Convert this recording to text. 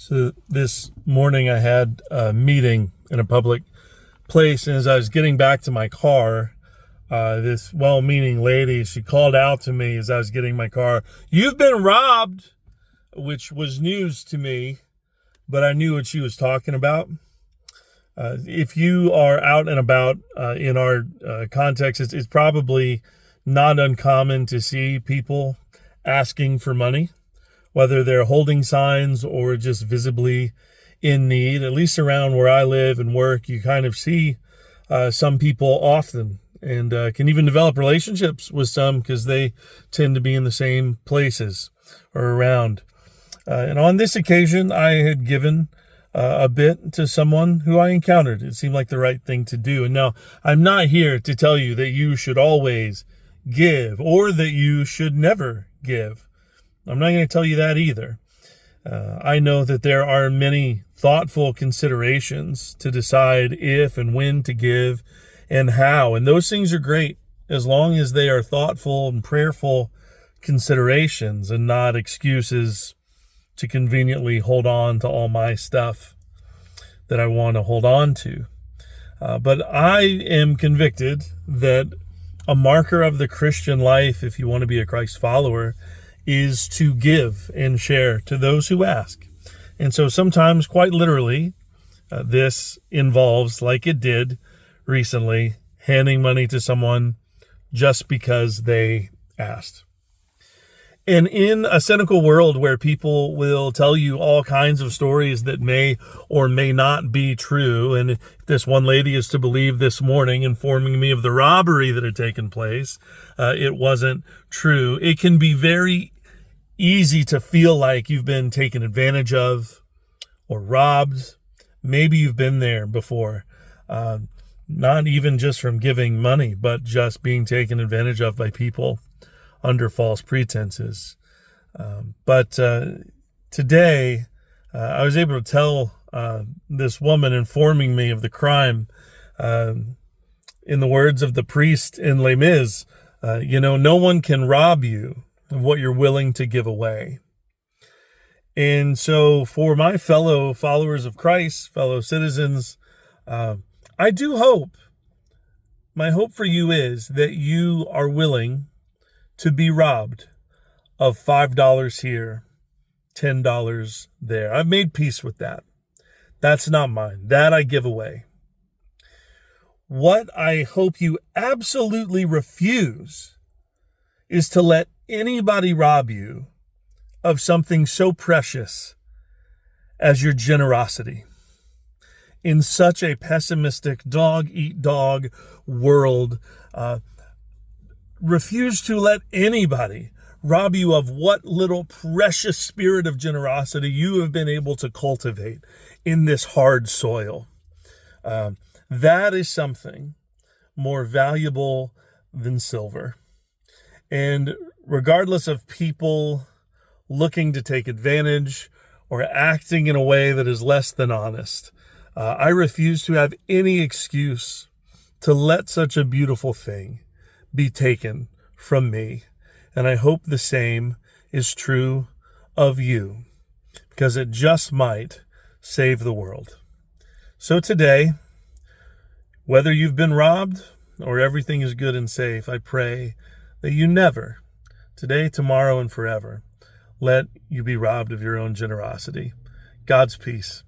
So this morning I had a meeting in a public place, and as I was getting back to my car, this well-meaning lady, she called out to me as I was getting my car, "You've been robbed," which was news to me, but I knew what she was talking about. If you are out and about in our context, it's probably not uncommon to see people asking for money, whether they're holding signs or just visibly in need. At least around where I live and work, you kind of see some people often, and can even develop relationships with some because they tend to be in the same places or around. And on this occasion, I had given a bit to someone who I encountered. It seemed like the right thing to do. And now, I'm not here to tell you that you should always give or that you should never give. I'm not going to tell you that either. I know that there are many thoughtful considerations to decide if and when to give and how. And those things are great as long as they are thoughtful and prayerful considerations and not excuses to conveniently hold on to all my stuff that I want to hold on to. But I am convicted that a marker of the Christian life, if you want to be a Christ follower, is to give and share to those who ask. And so sometimes, quite literally, this involves, like it did recently, handing money to someone just because they asked. And in a cynical world where people will tell you all kinds of stories that may or may not be true, and if this one lady is to believe this morning, informing me of the robbery that had taken place, it wasn't true. It can be very easy to feel like you've been taken advantage of or robbed. Maybe you've been there before, not even just from giving money, but just being taken advantage of by people under false pretenses. But today, I was able to tell this woman informing me of the crime, in the words of the priest in Les Mis, no one can rob you of what you're willing to give away. And so for my fellow followers of Christ, fellow citizens, I do hope, my hope for you is that you are willing to be robbed of $5 here, $10 there. I've made peace with that. That's not mine. That I give away. What I hope you absolutely refuse is to let anybody rob you of something so precious as your generosity. In such a pessimistic dog-eat-dog world, refuse to let anybody rob you of what little precious spirit of generosity you have been able to cultivate in this hard soil. That is something more valuable than silver. And regardless of people looking to take advantage or acting in a way that is less than honest, I refuse to have any excuse to let such a beautiful thing be taken from me. And I hope the same is true of you, because it just might save the world. So today, whether you've been robbed or everything is good and safe, I pray that you never, today, tomorrow, and forever, let you be robbed of your own generosity. God's peace.